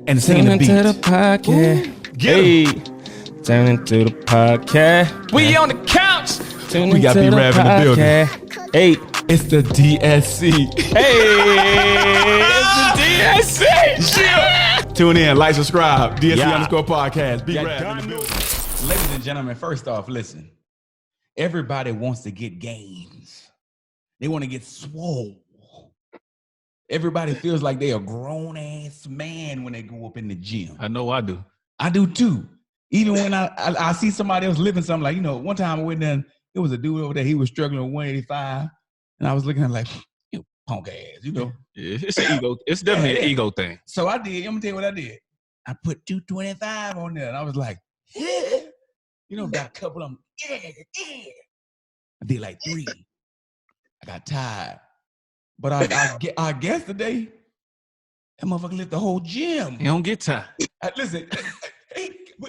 and singing the beat. Turn into the podcast. Hey, Turn into the podcast. we on the couch. Turn We got into B-Rav in the building. podcast. Hey, It's the DSC. hey, it's the DSC. Tune in, like, subscribe. DSC Yeah. underscore podcast. Yeah, B-Rav in done. the building. Ladies and gentlemen, first off, listen. Everybody wants to get gains. They want to get swole. Everybody feels like they a grown-ass man when they go up in the gym. I know I do. I do too. Even when I see somebody else living something, like, one time I went there, it was a dude over there, he was struggling with 185, and I was looking at him like, you punk ass, Yeah, it's an ego. It's definitely an ego thing. So I did, I'm gonna tell you what I did. I put 225 on there, and I was like, yeah. Got a couple of them, yeah. I did like 3. I got tired. But I guess today, that motherfucker lit the whole gym. You don't get tired. Listen,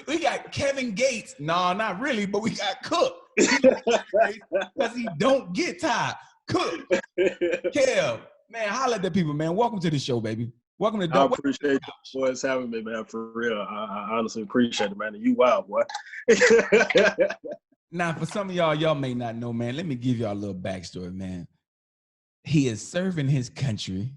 we got Kevin Gates. No, not really, but we got Cook. Because he don't get tired. Cook. Kev, man, holla at the people, man. Welcome to the show, baby. Welcome to I appreciate you boys having me, man, for real. I honestly appreciate it, man. You wild, boy. Now, for some of y'all may not know, man, let me give y'all a little backstory, man. He is serving his country,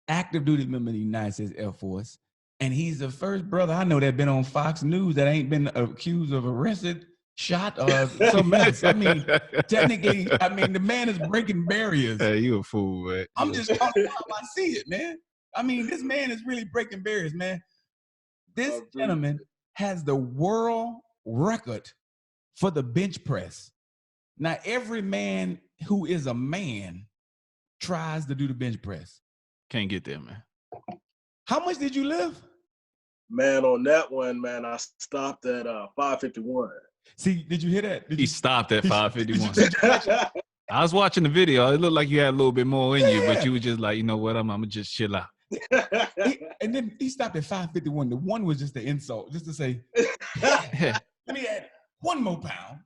active duty member of the United States Air Force, and he's the first brother I know that been on Fox News that ain't been accused of arrested, shot, or something else. I mean, technically, the man is breaking barriers. Hey, you a fool, man. I'm just talking about how I see it, man. This man is really breaking barriers, man. This gentleman has the world record for the bench press. Now, every man who is a man tries to do the bench press. Can't get there, man. How much did you lift? Man, on that one, man, I stopped at 551. See, did you hear that? He stopped at 551. I was watching the video. It looked like you had a little bit more in you, but you were just like, you know what? I'm gonna just chill out. And then he stopped at 551. The one was just the insult, just to say, let me add 1 more pound.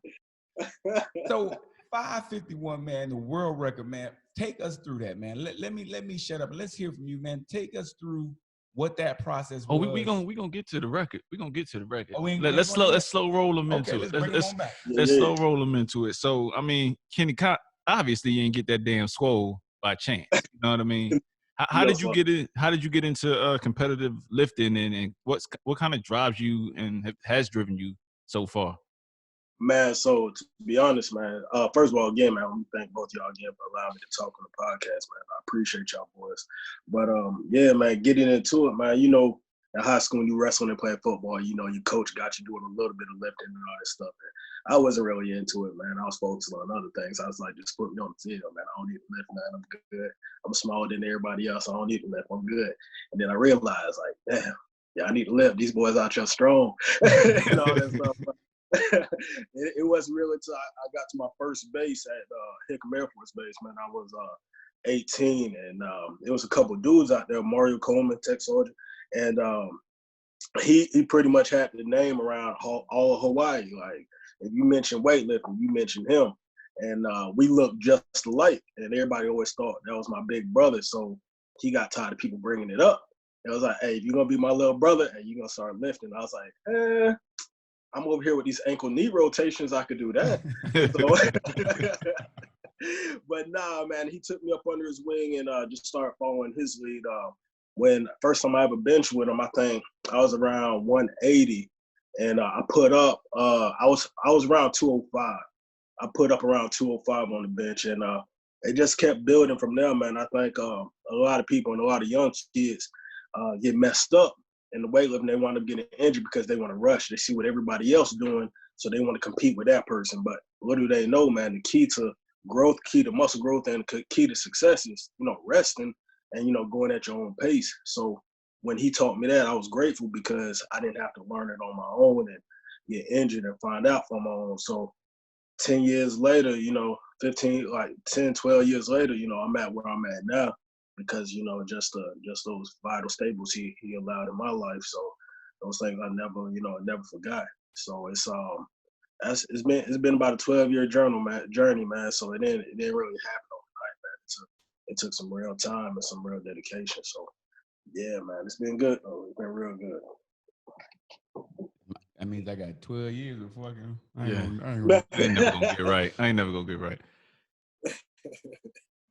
So 551, man, the world record, man. Take us through that, man. Let me shut up and let's hear from you, man. Take us through what that process was. Oh, we gonna get to the record. We're gonna get to the record. Oh, let's slow roll them into it. Let's slow roll them into it. So, Kenny Cook, obviously you didn't get that damn swole by chance. You know what I mean? How did you get in? How did you get into competitive lifting, and what kind of drives you and has driven you so far? Man, so to be honest, man, first of all, again, man, I want to thank both y'all again for allowing me to talk on the podcast, man. I appreciate y'all boys. But yeah, man, getting into it, man, in high school when you wrestling and playing football, your coach got you doing a little bit of lifting and all that stuff. And I wasn't really into it, man. I was focused on other things. I was like, just put me on the field, man. I don't need to lift, man. I'm good. I'm smaller than everybody else. I don't need to lift. I'm good. And then I realized, like, damn, yeah, I need to lift. These boys out here strong. And all that stuff. It wasn't really until I got to my first base at Hickam Air Force Base, man. I was 18, and there was a couple of dudes out there, Mario Coleman, Tech Soldier, and he pretty much had the name around all of Hawaii. Like, if you mention weightlifting, you mention him, and we looked just alike, and everybody always thought that was my big brother. So he got tired of people bringing it up. It was like, hey, if you're gonna be my little brother, and you're gonna start lifting, I was like, I'm over here with these ankle-knee rotations. I could do that. But nah, man, he took me up under his wing and just started following his lead. When first time I ever benched with him, I think I was around 180, and I put up. I was around 205. I put up around 205 on the bench, and it just kept building from there, man. I think a lot of people and a lot of young kids get messed up in the weightlifting. They wind up getting injured because they want to rush. They see what everybody else doing, so they want to compete with that person. But what do they know, man? The key to growth, key to muscle growth, and the key to success is, resting and, going at your own pace. So when he taught me that, I was grateful because I didn't have to learn it on my own and get injured and find out for my own. So 10 years later, 10, 12 years later, I'm at where I'm at now. Because just those vital staples he allowed in my life, so those things I never forgot. So it's been about a 12-year journey, man. So it didn't really happen overnight, man. It took some real time and some real dedication. So Yeah, man, it's been good though. It's been real good. That means I got 12 years before I can. I ain't never gonna get right. I ain't never gonna get right.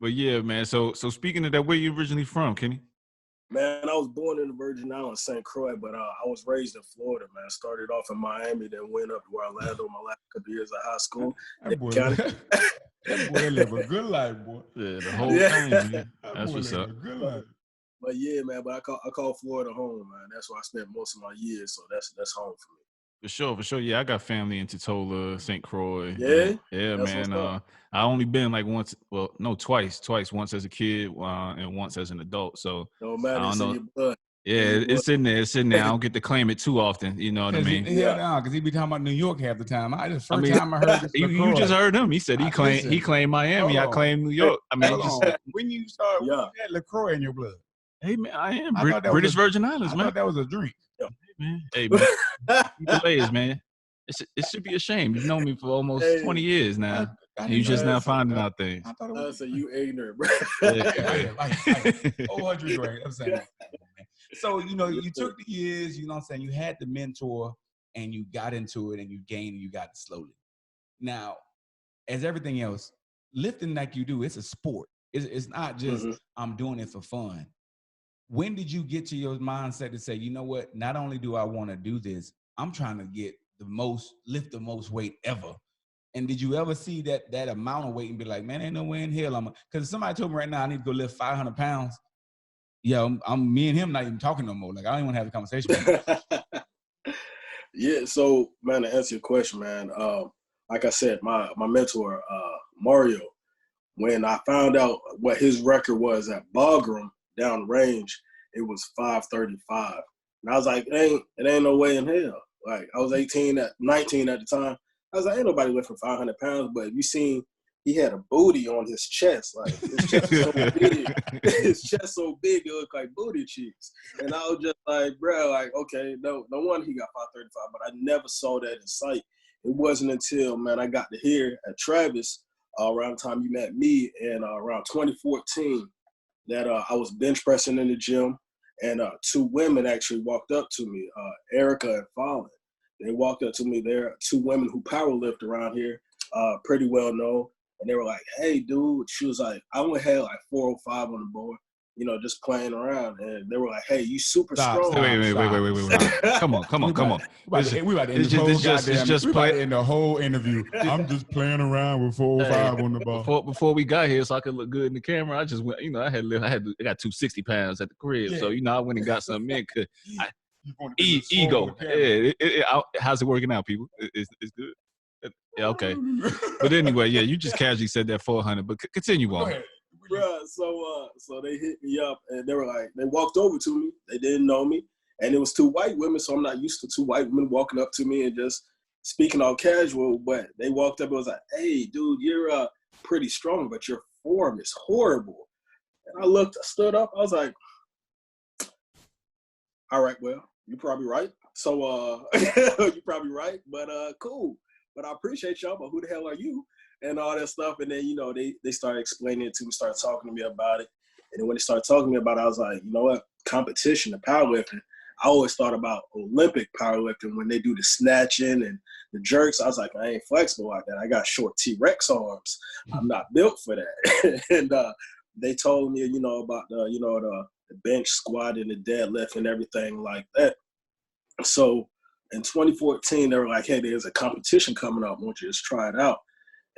But yeah, man. So speaking of that, where you originally from, Kenny? Man, I was born in the Virgin Islands, St. Croix, but I was raised in Florida, man. Started off in Miami, then went up to Orlando my last couple years of high school. That boy live a good life, boy. Yeah, the whole thing, man. That's what's up. A good life. But yeah, man, but I call Florida home, man. That's where I spent most of my years, so that's home for me. For sure. Yeah, I got family in Tutola, St. Croix. Yeah? Yeah, man. I only been like once, twice. Once as a kid and once as an adult. So no matter, I don't know. Your blood. Yeah, it's in there. I don't get to claim it too often. You know what I mean? Because he be talking about New York half the time. Time I heard this. You just heard him. He said he claimed Miami. I claim New York. I mean, when you start with that LaCroix in your blood. Hey man, I am British Virgin Islands, man. I thought that was a drink. Hey man, delays, man. It should be a shame. You've known me for almost 20 years now. And you just now finding out things. I thought it was you ignorant, bro. I'm saying. So, you took the years, you know what I'm saying? You had the mentor and you got into it and you gained and you got it slowly. Now, as everything else, lifting like you do, it's a sport. It's not just I'm doing it for fun. When did you get to your mindset to say, you know what, not only do I want to do this, I'm trying to lift the most weight ever. And did you ever see that amount of weight and be like, man, ain't no way in hell because somebody told me right now I need to go lift 500 pounds. Yeah, I'm me and him not even talking no more. Like, I don't even want to have a conversation. Yeah, so, man, to answer your question, man, like I said, my mentor, Mario, when I found out what his record was at Bagram down range, it was 535. And I was like, it ain't no way in hell. Like, I was 19 at the time. I was like, ain't nobody lifting 500 pounds. But you seen, he had a booty on his chest. Like, his chest was so big. His chest so big, it looked like booty cheeks. And I was just like, bro, like, okay, no wonder he got 535. But I never saw that in sight. It wasn't until, man, I got to hear at Travis around the time you met me and around 2014 that I was bench pressing in the gym. And two women actually walked up to me, Erica and Fallon. They walked up to me. They're two women who power lift around here, pretty well known. And they were like, hey, dude. She was like, I only had like 405 on the board, just playing around. And they were like, hey, you super strong. Wait. Come on. We about to end the whole interview. I'm just playing around with 405 on the ball. Before we got here, so I could look good in the camera, I just went, I got 260 pounds at the crib. Yeah. So, I went and got something in because ego. Yeah, how's it working out, people? It's good. Yeah, okay. But anyway, yeah, you just casually said that 400, but continue on. Bruh, so they hit me up and they were like, they walked over to me. They didn't know me. And it was two white women, so I'm not used to two white women walking up to me and just speaking all casual. But they walked up and was like, hey, dude, you're pretty strong, but your form is horrible. And I stood up. I was like, all right, well, you're probably right. So you're probably right, but cool. But I appreciate y'all, but who the hell are you? And all that stuff. And then, they started explaining it to me, started talking to me about it. And then when they started talking to me about it, I was like, you know what? Competition, the powerlifting. I always thought about Olympic powerlifting when they do the snatching and the jerks. I was like, I ain't flexible like that. I got short T-Rex arms. I'm not built for that. And they told me, about the bench squat and the deadlift and everything like that. So in 2014, they were like, hey, there's a competition coming up. Won't you just try it out?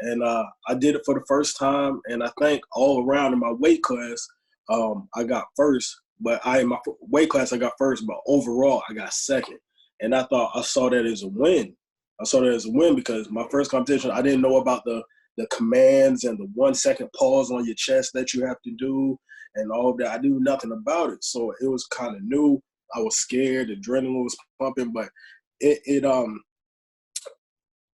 And I did it for the first time. And I think all around in my weight class, I got first. But in my weight class, I got first. But overall, I got second. And I saw that as a win. I saw that as a win because my first competition, I didn't know about the commands and the 1 second pause on your chest that you have to do and all of that. I knew nothing about it. So it was kind of new. I was scared. Adrenaline was pumping. But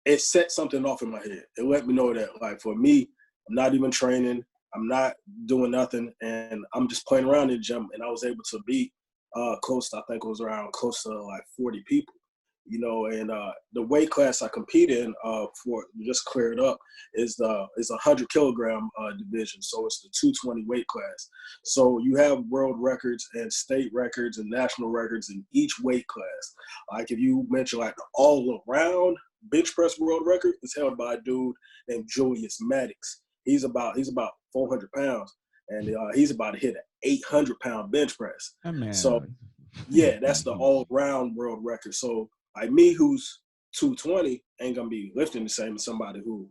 it set something off in my head. It let me know that, like, for me, I'm not even training. I'm not doing nothing. And I'm just playing around in the gym. And I was able to beat close to like 40 people. you know, and the weight class I compete in, for just clear it up, is a 100 kilogram division. So it's the 220 weight class. So you have world records and state records and national records in each weight class. Like if you mention like the all around bench press world record, is held by a dude named Julius Maddox. He's about 400 pounds, and he's about to hit an 800-pound bench press. Oh, man. So yeah, that's the all around world record. So like me, who's 220, ain't gonna be lifting the same as somebody who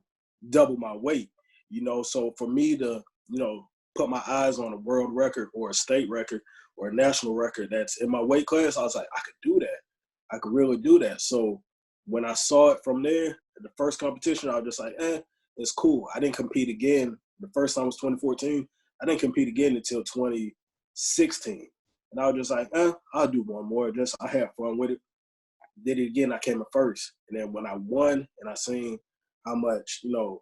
double my weight, you know. So for me to, you know, put my eyes on a world record or a state record or a national record that's in my weight class, I was like, I could do that. I could really do that. So when I saw it from there, the first competition, I was just like, it's cool. I didn't compete again. The first time was 2014. I didn't compete again until 2016. And I was just like, I'll do one more. Just I had fun with it. Did it again, I came in first. And then when I won and I seen how much, you know,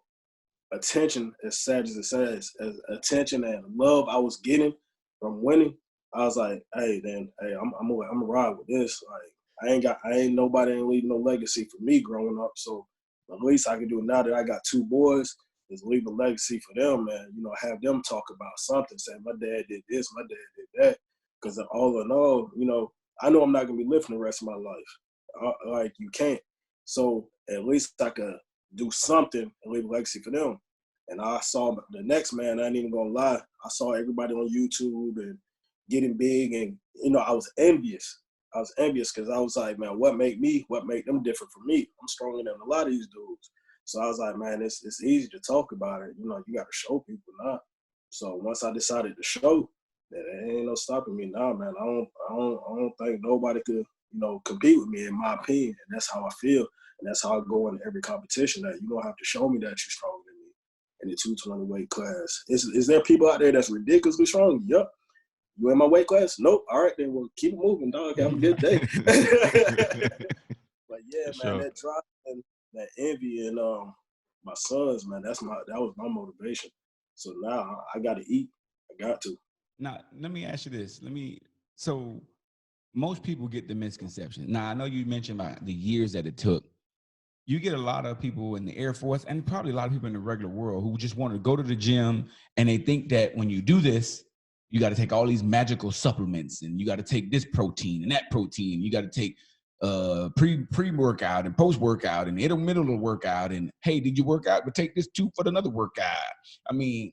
attention, as sad as it says, as attention and love I was getting from winning, I was like, I'm gonna ride with this. Like I ain't nobody ain't leaving no legacy for me growing up. So the least I can do now that I got two boys is leave a legacy for them, man. You know, have them talk about something, say my dad did this, my dad did that. Because all in all, you know, I know I'm not gonna be lifting the rest of my life. Like you can't. So at least I could do something and leave a legacy for them. And I saw the next man, I ain't even gonna lie, I saw everybody on YouTube and getting big, and you know, I was envious. I was envious because I was like, man, what make them different from me? I'm stronger than a lot of these dudes. So I was like, man, it's easy to talk about it. You know, you got to show people now. So once I decided to show, that there ain't no stopping me now, man. I don't think nobody could, you know, compete with me in my opinion. And that's how I feel. And that's how I go in every competition, that you don't have to show me that you're stronger than me in the 220 weight class. Is there people out there that's ridiculously strong? Yep. You in my weight class? Nope. All right, then we'll keep it moving, dog. Have a good day. But yeah, man, Sure. that drive and that envy and my sons, man, that was my motivation. So now I gotta eat. I got to. Now, let me ask you this. So most people get the misconception. Now, I know you mentioned about the years that it took. You get a lot of people in the Air Force and probably a lot of people in the regular world who just want to go to the gym, and they think that when you do this, you got to take all these magical supplements, and you got to take this protein and that protein. You got to take pre-workout and post-workout and in the middle of the workout. And hey, did you work out? But take this too for another workout. I mean,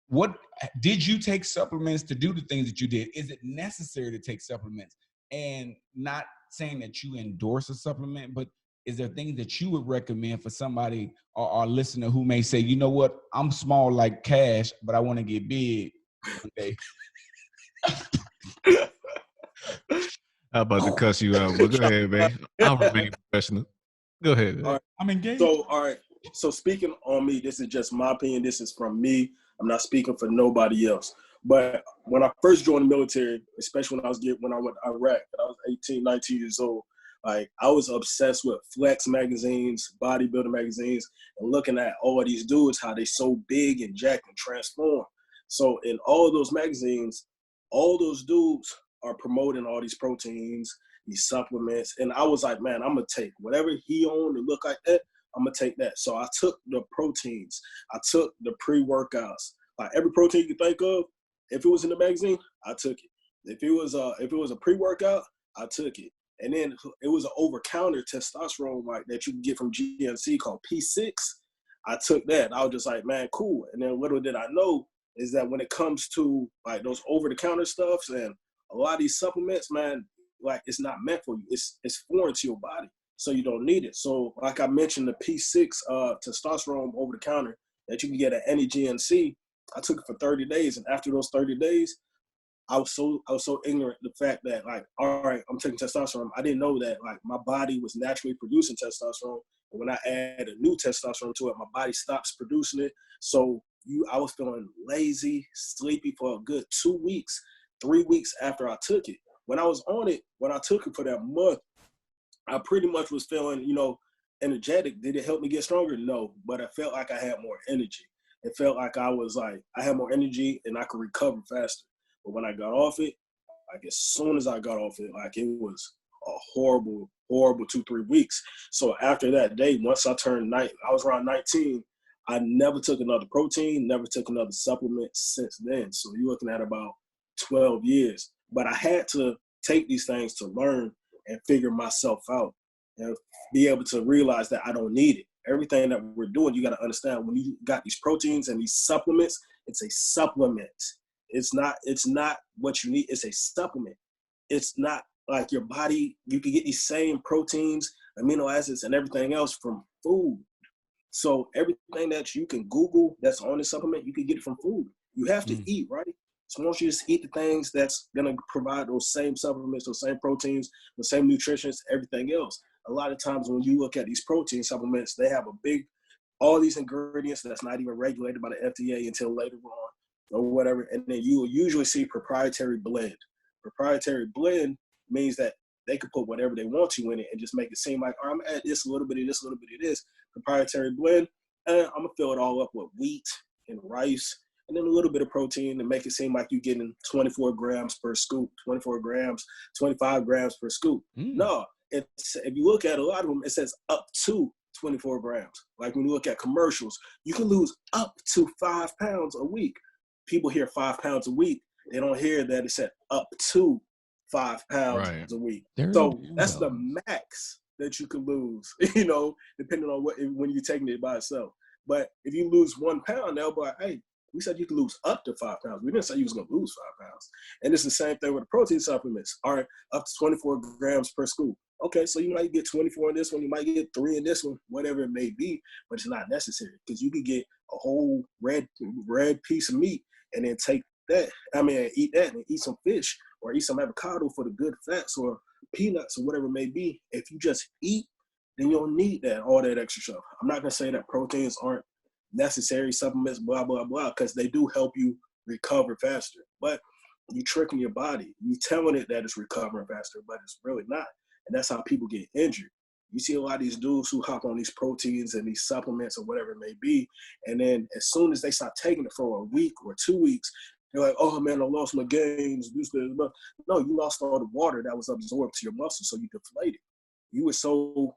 what did you take supplements to do the things that you did? Is it necessary to take supplements? And not saying that you endorse a supplement, but is there things that you would recommend for somebody or our listener who may say, you know what, I'm small like Cash, but I want to get big one day? I'm about to cuss you out, but go ahead, man. I'll remain professional. Go ahead, man. All right. I'm engaged. So, all right. So speaking on me, this is just my opinion. This is from me. I'm not speaking for nobody else. But when I first joined the military, especially when I went to Iraq, and I was 18, 19 years old, like I was obsessed with Flex magazines, bodybuilding magazines, and looking at all of these dudes, how they so big and jacked and transformed. So in all those magazines, all those dudes are promoting all these proteins, these supplements. And I was like, man, I'm going to take whatever he owned to look like that. I'm going to take that. So I took the proteins. I took the pre-workouts. Like every protein you can think of, if it was in the magazine, I took it. If it was a pre-workout, I took it. And then it was an over-counter testosterone like that you can get from GNC called P6. I took that. I was just like, man, cool. And then little did I know is that when it comes to like those over-the-counter stuffs and a lot of these supplements, man, like it's not meant for you. It's foreign to your body, so you don't need it. So like I mentioned, the P6 testosterone over-the-counter that you can get at any GNC, I took it for 30 days. And after those 30 days, I was so ignorant of the fact that like, all right, I'm taking testosterone. I didn't know that like my body was naturally producing testosterone. And when I add a new testosterone to it, my body stops producing it. So I was feeling lazy, sleepy for a good 2 weeks, 3 weeks after I took it. When I was on it, when I took it for that month, I pretty much was feeling, energetic. Did it help me get stronger? No, but I felt like I had more energy. It felt like I had more energy and I could recover faster. But when I got off it, like as soon as I got off it, like it was a horrible 2-3 weeks. So after that day, once I turned I was around 19. I never took another protein, never took another supplement since then. So you're looking at about 12 years. But I had to take these things to learn and figure myself out and be able to realize that I don't need it. Everything that we're doing, you got to understand when you got these proteins and these supplements, it's a supplement. It's not what you need. It's a supplement. It's not like your body. You can get these same proteins, amino acids, and everything else from food. So everything that you can Google that's on the supplement, you can get it from food. You have to eat, right? So once you just eat the things that's going to provide those same supplements, those same proteins, the same nutrients, everything else. A lot of times when you look at these protein supplements, they have all these ingredients that's not even regulated by the FDA until later on or whatever. And then you will usually see proprietary blend. Proprietary blend means that they could put whatever they want to in it and just make it seem like, I'm going to add this, a little bit of this, a little bit of this. Proprietary blend, and I'm going to fill it all up with wheat and rice and then a little bit of protein to make it seem like you're getting 24 grams per scoop, 24 grams, 25 grams per scoop. No, if you look at a lot of them, it says up to 24 grams. Like when you look at commercials, you can lose up to 5 pounds a week. People hear 5 pounds a week. They don't hear that it said up to 5 pounds a week. So that's the max that you can lose, depending on when you're taking it by itself. But if you lose 1 pound, they'll be like, hey, we said you can lose up to 5 pounds. We didn't say you was going to lose 5 pounds. And it's the same thing with the protein supplements. All right, up to 24 grams per scoop. Okay, so you might get 24 in this one. You might get 3 in this one, whatever it may be. But it's not necessary because you could get a whole red piece of meat and then eat that and eat some fish or eat some avocado for the good fats or peanuts or whatever it may be. If you just eat, then you don't need all that extra stuff. I'm not going to say that proteins aren't necessary supplements, blah, blah, blah, because they do help you recover faster. But you're tricking your body. You're telling it that it's recovering faster, but it's really not. And that's how people get injured. You see a lot of these dudes who hop on these proteins and these supplements or whatever it may be, and then as soon as they stop taking it for a week or 2 weeks, they're like, oh, man, I lost my gains. No, you lost all the water that was absorbed to your muscles, so you deflated. You were so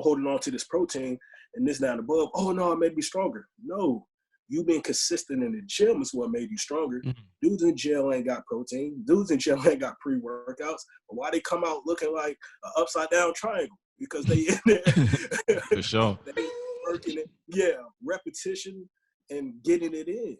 holding on to this protein and this, that, and above. Oh, no, it made me stronger. No, you being consistent in the gym is what made you stronger. Dudes in jail ain't got protein. Dudes in jail ain't got pre-workouts. But why they come out looking like an upside-down triangle? Because they in there. For sure. They working it. Yeah, repetition and getting it in.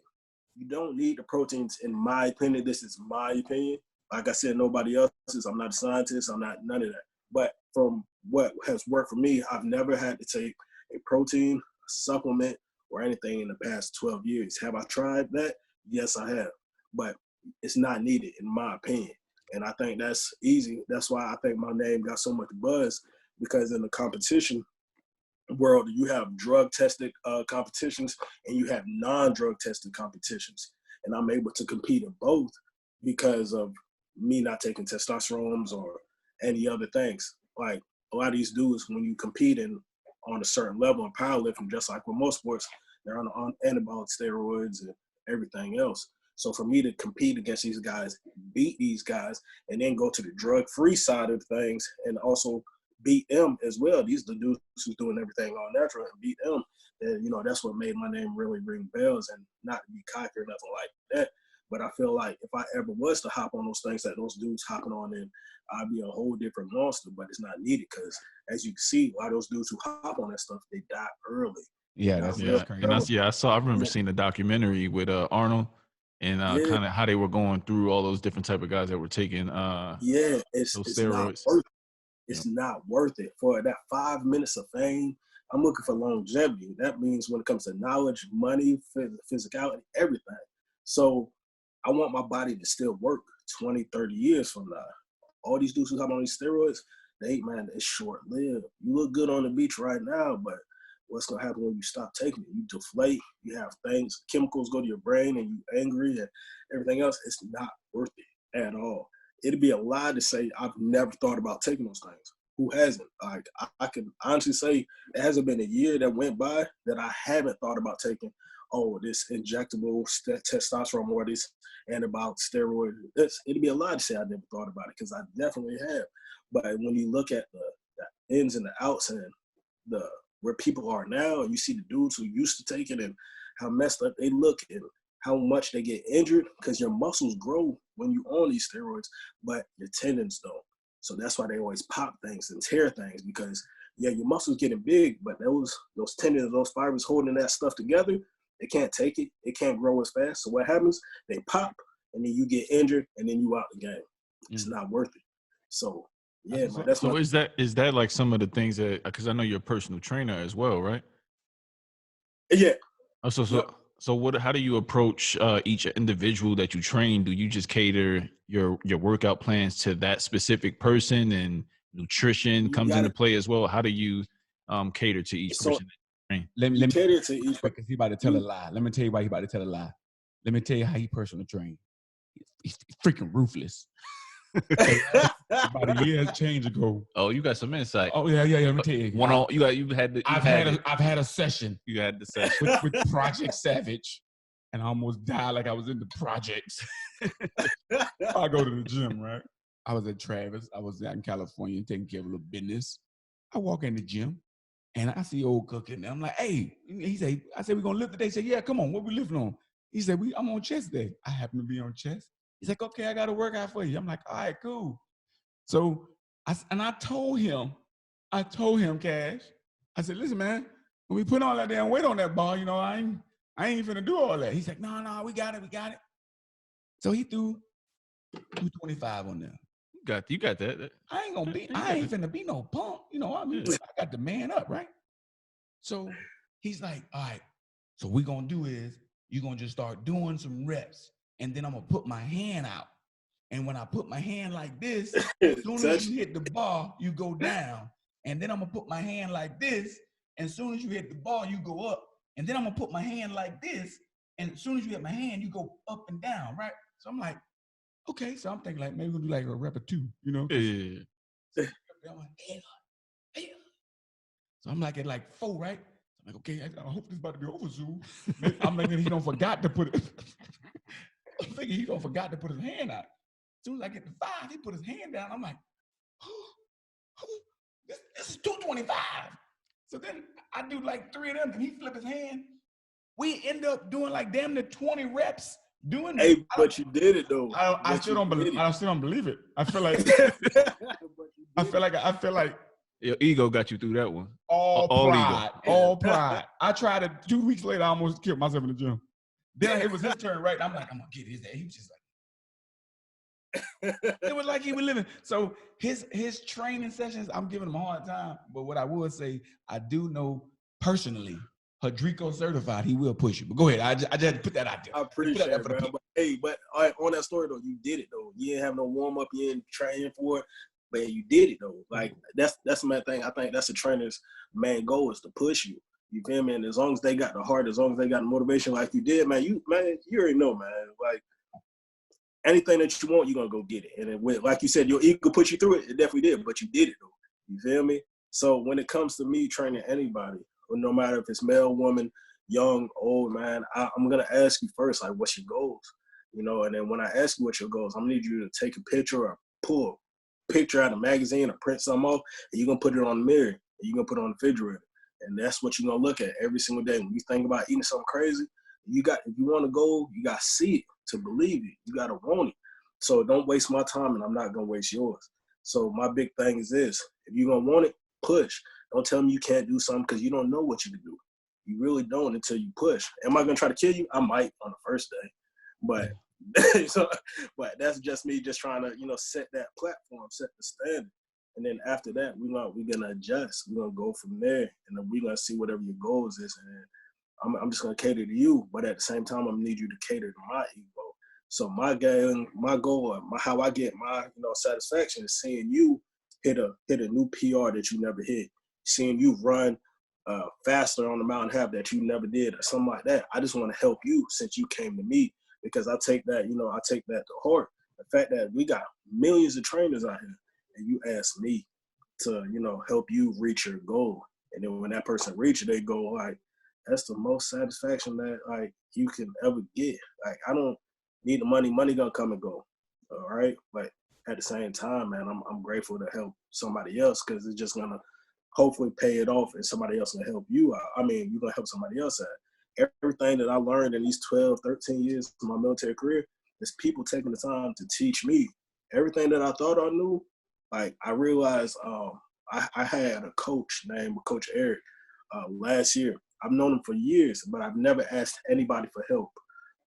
You don't need the proteins, in my opinion. This is my opinion. Like I said, nobody else's. I'm not a scientist. I'm not none of that. But from what has worked for me, I've never had to take a protein, a supplement, or anything in the past 12 years. Have I tried that? Yes, I have. But it's not needed, in my opinion. And I think that's easy. That's why I think my name got so much buzz, because in the competition world, you have drug-tested competitions and you have non-drug-tested competitions. And I'm able to compete in both because of me not taking testosterone or any other things. Like a lot of these dudes, when you compete on a certain level in powerlifting, just like with most sports, they're on anabolic steroids and everything else. So for me to compete against these guys, beat these guys, and then go to the drug-free side of things and also beat them as well. These are the dudes who's doing everything all natural and beat them. And, that's what made my name really ring bells, and not to be cocky or nothing like that. But I feel like if I ever was to hop on those things that those dudes hopping on, then I'd be a whole different monster. But it's not needed because, as you can see, a lot of those dudes who hop on that stuff, they die early. Yeah, that's crazy. I remember seeing the documentary with Arnold and kind of how they were going through all those different type of guys that were taking it's steroids. It's not worth it for that 5 minutes of fame. I'm looking for longevity. That means when it comes to knowledge, money, physicality, everything. So I want my body to still work 20, 30 years from now. All these dudes who have on these steroids, it's short-lived. You look good on the beach right now, but what's going to happen when you stop taking it? You deflate. You have chemicals go to your brain, and you're angry and everything else. It's not worth it at all. It'd be a lie to say I've never thought about taking those things. Who hasn't? Like I can honestly say it hasn't been a year that went by that I haven't thought about taking this injectable testosterone or this anabolic steroid. It'd be a lot to say I never thought about it because I definitely have. But when you look at the ins and the outs and where people are now, and you see the dudes who used to take it and how messed up they look and how much they get injured because your muscles grow when you're on these steroids, but your tendons don't. So that's why they always pop things and tear things because, yeah, your muscles getting big, but those tendons, those fibers holding that stuff together, they can't take it. It can't grow as fast. So what happens? They pop, and then you get injured, and then you out the game. It's not worth it. So, yeah, man, that's so is that like some of the things that, because I know you're a personal trainer as well, right? Yeah. Oh, so how do you approach each individual that you train? Do you just cater your workout plans to that specific person, and nutrition comes into play as well? How do you cater to each person that you train? Let me cater to each because he about to tell a lie. Let me tell you why he about to tell a lie. Let me tell you how he personal train. He's freaking ruthless. About a year's change ago. Oh, you got some insight. Oh yeah. Let me tell you. I've had a session. You had the session with Project Savage, and I almost died like I was in the projects. I go to the gym, right? I was at Travis. I was out in California taking care of a little business. I walk in the gym, and I see old Cook in there. I'm like, hey, I said, we're gonna lift today. He said, yeah, come on, what we lifting on? He said, I'm on chest day. I happen to be on chest. He's like, okay, I got a workout for you. I'm like, all right, cool. So I told him, Cash, I said, listen, man, when we put all that damn weight on that bar, I ain't finna do all that. He's like, no, we got it. So he threw 225 on there. You got that. I ain't finna be no punk. I got the man up, right? So he's like, all right, so we gonna do is you're gonna just start doing some reps. And then I'm going to put my hand out. And when I put my hand like this, as soon as you hit the bar, you go down. And then I'm going to put my hand like this. And as soon as you hit the bar, you go up. And then I'm going to put my hand like this. And as soon as you hit my hand, you go up and down, right? So I'm like, okay. So I'm thinking like, maybe we'll do like a rep or two, Yeah. So I'm like, so I'm like at like 4, right? I'm like, okay, I hope this is about to be over soon. I'm thinking he don't forgot to put it. I'm thinking he don't forgot to put his hand out. As soon as I get to 5, he put his hand down. I'm like, this is 225. So then I do like 3 of them, and he flip his hand. We end up doing like damn near 20 reps doing this. Hey, but you did it though. I still don't believe it. I feel like I feel like your ego got you through that one. All pride. I tried it 2 weeks later. I almost killed myself in the gym. Then it was his turn, right? I'm like, I'm gonna get his ass. He was just like, it was like he was living. So his training sessions, I'm giving him a hard time. But what I would say, I do know personally, Hadrico certified, he will push you. But go ahead. I just had to put that out there. I appreciate it, bro. But, all right, on that story though, you did it though. You didn't have no warm up, you didn't train for it, but you did it though. Like that's my thing. I think that's the trainer's main goal is to push you. You feel me? And as long as they got the heart, as long as they got the motivation like you did, man, you already know, man. Like anything that you want, you're gonna go get it. And like you said, your ego put you through it. It definitely did, but you did it though. You feel me? So when it comes to me training anybody, no matter if it's male, woman, young, old, man, I'm gonna ask you first, like, what's your goals? And then when I ask you what your goals, I'm gonna need you to take a picture or pull a picture out of a magazine or print something off, and you're gonna put it on the mirror, and you're gonna put it on the refrigerator. And that's what you're gonna look at every single day. When you think about eating something crazy, if you want to go, you gotta see it to believe it. You gotta want it. So don't waste my time, and I'm not gonna waste yours. So my big thing is this: if you're gonna want it, push. Don't tell me you can't do something because you don't know what you can do. You really don't until you push. Am I gonna try to kill you? I might on the first day, but but that's just me just trying to set that platform, set the standard. And then after that, we're gonna adjust. We're gonna go from there, and then we're gonna see whatever your goals is. And I'm just gonna cater to you, but at the same time, I'm gonna need you to cater to my ego. So my goal, how I get my satisfaction is seeing you hit a new PR that you never hit, seeing you run faster on the mountain half that you never did, or something like that. I just want to help you since you came to me, because I take that to heart. The fact that we got millions of trainers out here. And you ask me to, help you reach your goal. And then when that person reaches their goal, like, that's the most satisfaction that like you can ever get. Like I don't need the money. Money gonna come and go. All right. But at the same time, man, I'm grateful to help somebody else because it's just gonna hopefully pay it off and somebody else can help you out. I mean, you're gonna help somebody else out. Everything that I learned in these 12, 13 years of my military career is people taking the time to teach me. Everything that I thought I knew, like I realized I had a coach named Coach Eric last year. I've known him for years, but I've never asked anybody for help.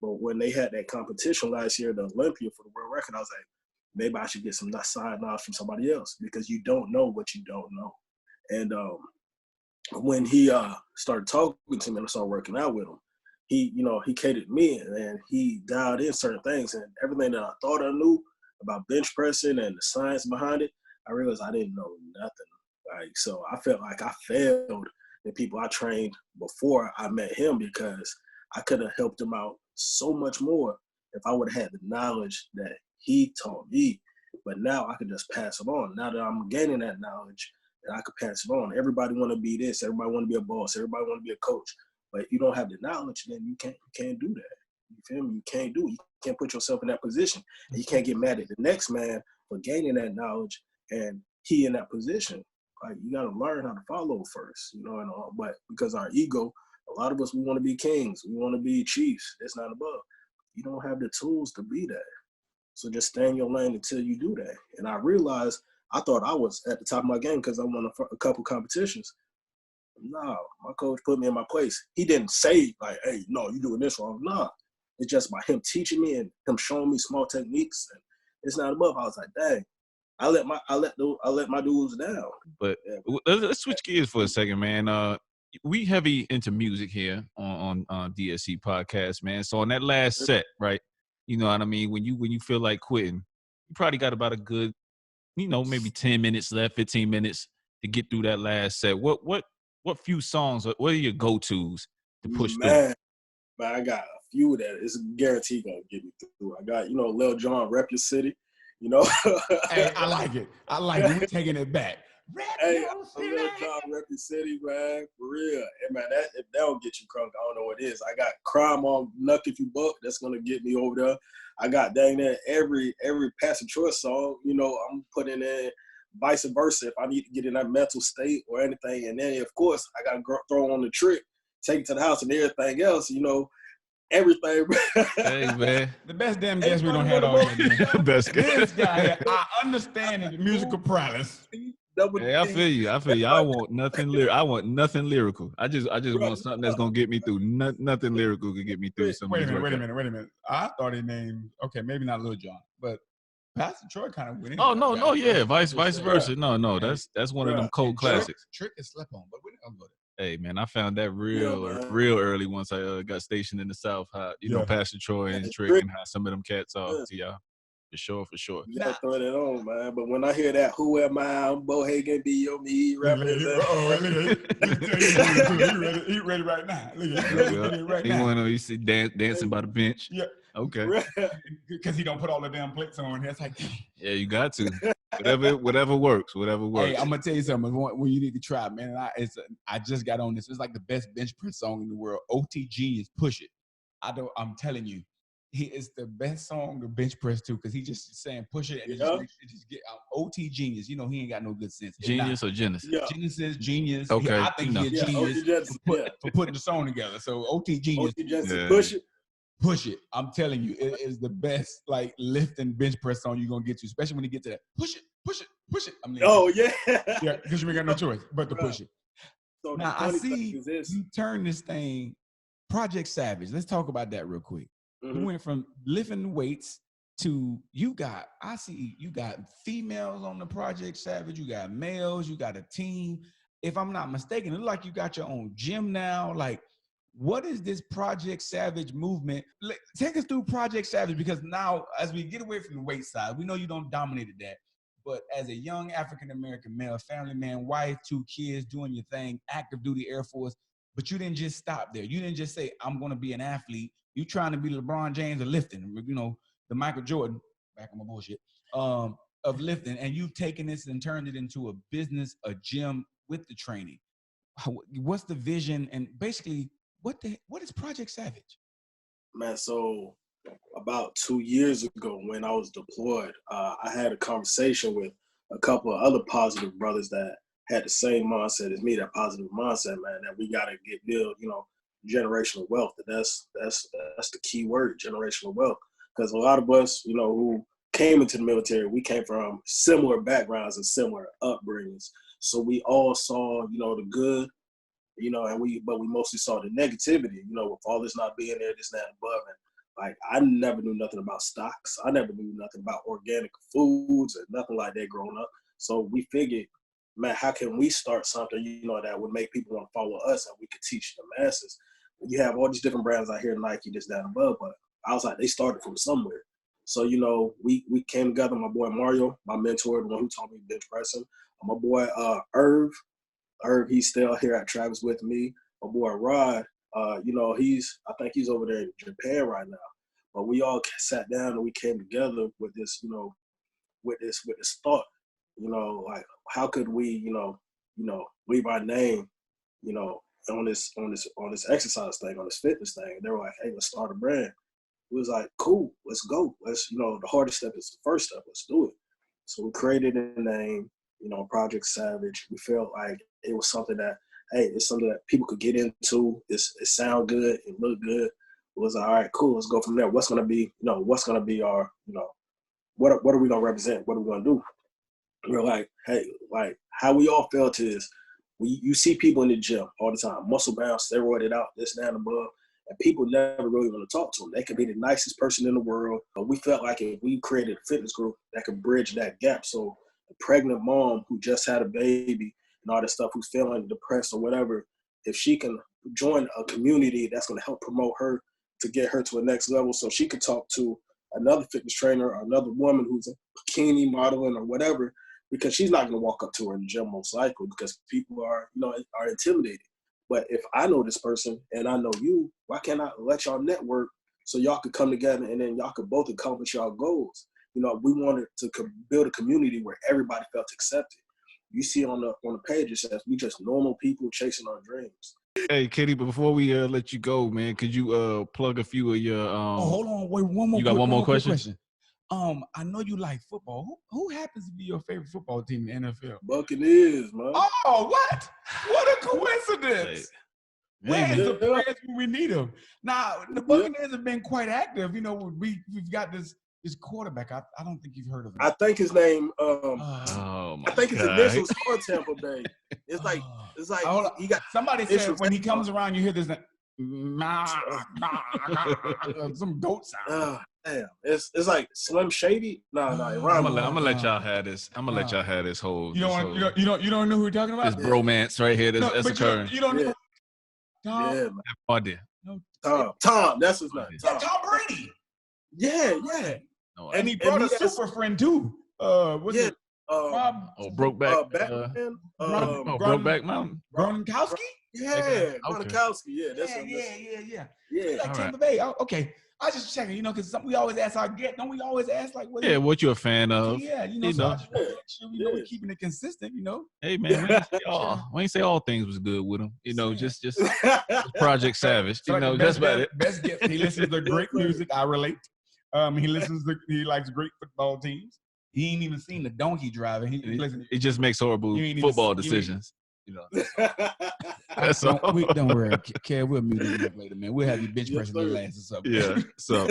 But when they had that competition last year, the Olympia for the world record, I was like, maybe I should get some side knowledge from somebody else because you don't know what you don't know. And when he started talking to me and I started working out with him, he catered me and he dialed in certain things and everything that I thought I knew about bench pressing and the science behind it, I realized I didn't know nothing. Like, so I felt like I failed the people I trained before I met him because I could have helped him out so much more if I would have had the knowledge that he taught me. But now I can just pass it on. Now that I'm gaining that knowledge, and I could pass it on. Everybody want to be this. Everybody want to be a boss. Everybody want to be a coach. But if you don't have the knowledge, then you can't do that. You feel me? You can't do it. You can't put yourself in that position. And you can't get mad at the next man for gaining that knowledge and he in that position. Like you got to learn how to follow first, you know. And but because our ego, a lot of us, we want to be kings. We want to be chiefs. That's not above. You don't have the tools to be that. So just stay in your lane until you do that. And I realized I thought I was at the top of my game because I won a couple competitions. No, my coach put me in my place. He didn't say like, "Hey, no, you're doing this wrong." Nah, it's just by him teaching me and him showing me small techniques. And it's not above. I was like, dang, I let my dudes down. But let's switch gears for a second, man. We heavy into music here on DSC Podcast, man. So on that last set, right? You know what I mean? When you feel like quitting, you probably got about a good, maybe 10 minutes left, 15 minutes to get through that last set. What few songs, what are your go-tos to push through? Man, I got a few that it's guaranteed gonna get me through. I got, Lil Jon, Rep Your City, Hey, I like it. We're taking it back. Hey, I'm Lil Jon, Rep Your City, man, for real. And man, if that don't get you crunk, I don't know what it is. I got Crime on Nuck If You Buck, that's gonna get me over there. I got dang near every Pastor Choice song, I'm putting in vice versa if I need to get in that mental state or anything. And then of course I gotta throw on the trick, take it to the house and everything else, everything. Hey man, the best damn guest we don't have on here. Best guest. This guy, I understand the musical prowess. Hey, I feel you. I want nothing lyrical. I want nothing lyrical. I just want something that's gonna get me through. Nothing lyrical could get me through. Wait a minute. I thought he named maybe not Lil Jon, but Pastor Troy kind of went in. Oh no, yeah, vice versa. No, that's one of them cold classics. Trick is slept on, but we're not gonna go there. Hey man, I found that real early once I got stationed in the South. How Pastor Troy and Trick and how some of them cats are to y'all. For sure. You gotta throw that on, man. But when I hear that, who am I? I'm Bo Hagan, B.O.Me, represent. He ready right now. Look at him. Right now. You see dancing by the bench. Yeah. Okay. Because he don't put all the damn plates on. That's like. Yeah, you got to. Whatever works. Hey, I'm gonna tell you something. When you need to try, man. I just got on this. It's like the best bench press song in the world. OT Genius, Push It. I'm telling you. He is the best song to bench press to because he just saying push it and just get out. OT Genius. He ain't got no good sense. Genius or Genesis? Yeah. Genius. Okay. I think he's a genius for putting the song together. So OT Genius. Push it. I'm telling you, it is the best like lift and bench press song you're gonna get to, especially when you get to that. Push it. I mean, yeah, because you ain't got no choice but to push it. So now I see you turn this thing Project Savage. Let's talk about that real quick. Mm-hmm. You went from lifting weights to you got females on the Project Savage, you got males, you got a team. If I'm not mistaken, it looks like you got your own gym now. Like, what is this Project Savage movement? Take us through Project Savage, because now as we get away from the weight side, we know you don't dominate that. But as a young African-American male, family man, wife, 2 kids, doing your thing, active duty Air Force, but you didn't just stop there. You didn't just say, I'm going to be an athlete. You trying to be LeBron James of lifting, the Michael Jordan, back on my bullshit, of lifting. And you've taken this and turned it into a business, a gym with the training. What's the vision? And basically, what is Project Savage? Man, so about 2 years ago when I was deployed, I had a conversation with a couple of other positive brothers that had the same mindset as me, that positive mindset, man, that we got to build, generational wealth. That's the key word, generational wealth. Because a lot of us, who came into the military, we came from similar backgrounds and similar upbringings. So we all saw, the good, but we mostly saw the negativity, with all this not being there, this, that, and above. And like, I never knew nothing about stocks. I never knew nothing about organic foods or nothing like that growing up. So we figured, man, how can we start something, that would make people want to follow us and we could teach the masses? You have all these different brands out here, Nike, this, that, and above, but I was like, they started from somewhere. So, we came together, my boy Mario, my mentor, the one who taught me bench pressing, my boy Irv, he's still here at Travis with me. My boy Rod, I think he's over there in Japan right now. But we all sat down and we came together with this, with this thought, like how could we, leave our name, on this exercise thing, on this fitness thing. And they were like, hey, let's start a brand. We was like, cool, let's go. Let's, the hardest step is the first step. Let's do it. So we created a name, Project Savage. We felt like it was something that, hey, it's something that people could get into. It sound good. It look good. It was like, all right, cool. Let's go from there. What's going to be, our, what are we going to represent? What are we going to do? We're like, hey, like how we all felt is you see people in the gym all the time, muscle bound, steroided out, this, that, and above. And people never really want to talk to them. They could be the nicest person in the world, but we felt like if we created a fitness group that could bridge that gap. So a pregnant mom who just had a baby and all that stuff, who's feeling depressed or whatever, if she can join a community that's going to help promote her to get her to a next level, so she could talk to another fitness trainer or another woman who's a bikini modeling or whatever, because she's not going to walk up to her in the gym most likely because people are intimidated. But if I know this person and I know you, why can't I let y'all network so y'all could come together and then y'all could both accomplish y'all goals? We wanted to build a community where everybody felt accepted. You see on the page, it says we just normal people chasing our dreams. Hey, Kenny, but before we let you go, man, could you plug a few of your hold on, wait, one more. You got one more question? I know you like football. Who happens to be your favorite football team in the NFL? Buccaneers, man. Oh, what? What a coincidence. Where's the players when we need them? Now, the Buccaneers have been quite active. We've got this quarterback. I don't think you've heard of him. I think his name, I think his initials are Tampa Bay. It's like he got somebody said when he comes around, you hear this some goat sound. Damn, it's like Slim Shady. No, I'm gonna let y'all have this. I'm gonna let y'all have this whole. You don't know who we're talking about? This bromance right here. That's occurring. You don't know. Tom? Yeah, man. No idea. No, Tom. That's his name. Tom Brady. Yeah. No, and he brought a super friend too. What's it? Brokeback. Batman. Brokeback Mountain. Gronkowski? Yeah, Gronkowski. Yeah, that's Yeah. Like Tampa Bay. Oh, okay. I was just checking, because we always ask don't we always ask like what? Yeah, what you a fan of? Yeah, we're keeping it consistent, Hey man, we ain't say all things was good with him. Just Project Savage. That's about it. Best gift. He listens to great music. I relate. He likes great football teams. He ain't even seen the donkey driving. It just makes horrible football decisions. That's all. Don't worry, Kev. We'll mute you up later, man. We'll have you bench pressing your last or something. Yeah. So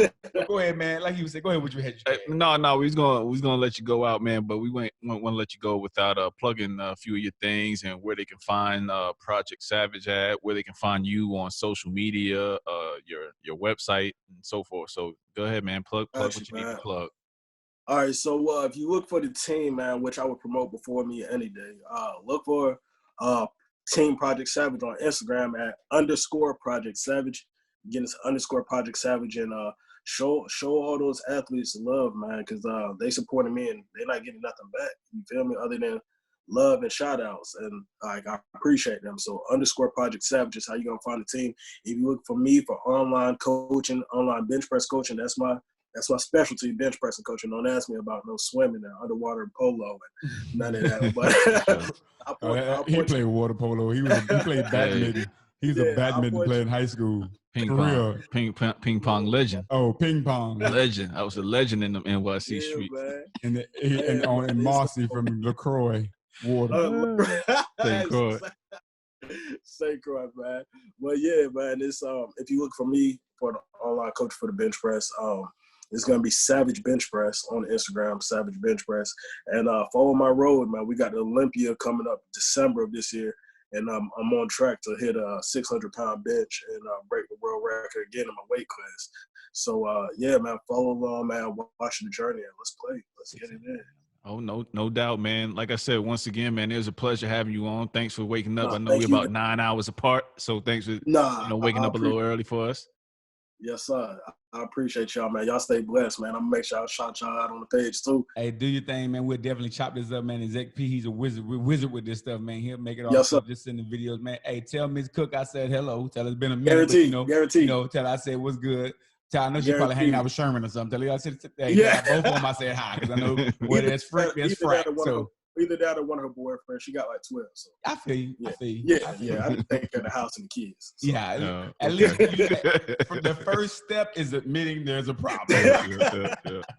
go ahead, man. Like you said, go ahead with your head. No, we was gonna let you go out, man. But we want to let you go without plugging a few of your things and where they can find Project Savage at, where they can find you on social media, your website and so forth. So go ahead, man. Plug what you need to plug. All right. So if you look for the team, man, which I would promote before me any day, look for Team Project Savage on Instagram at _Project Savage. Again, it's _Project Savage, and show all those athletes love, man, because they supporting me and they're not getting nothing back. You feel me? Other than love and shout outs, and I appreciate them. So _Project Savage is how you gonna find the team. If you look for me for online coaching, online bench press coaching, that's my specialty, bench pressing coaching. Don't ask me about no swimming and underwater polo and none of that. But he played water polo. He played badminton. He's a badminton player in high school. Ping For pong, real. ping pong legend. Oh, ping pong. Legend. I was a legend in the NYC streets. Man. And Marcy from LaCroix Water. St. Croix. St. Croix, man. But yeah, man, it's if you look for me for the online coach for the bench press, it's gonna be Savage Bench Press on Instagram, Savage Bench Press, and follow my road, man. We got the Olympia coming up December of this year, and I'm on track to hit a 600-pound bench and break the world record again in my weight class. So yeah, man, follow along, man. Watch the journey and let's play. Let's get it in. Oh, no doubt, man. Like I said, once again, man, it was a pleasure having you on. Thanks for waking up. I know we're about 9 hours apart, so thanks for waking up a little early for us. Yes, sir. I appreciate y'all, man. Y'all stay blessed, man. I'm gonna make sure I shout y'all out on the page too. Hey, do your thing, man. We'll definitely chop this up, man. Exec P, he's a wizard with this stuff, man. He'll make it all up, just send the videos, man. Hey, tell Ms. Cook I said hello. Tell her it's been a minute. Guarantee. Tell her I said what's good. I know she's probably hanging out with Sherman or something. Tell her I said, hey, both of them I said hi because I know where there's Frank, there's Frank. Either that or one of her boyfriends. She got like 12. So. I feel you. Yeah. I feel you. I didn't take care of the house and the kids. So. Yeah. At least the first step is admitting there's a problem. Yeah.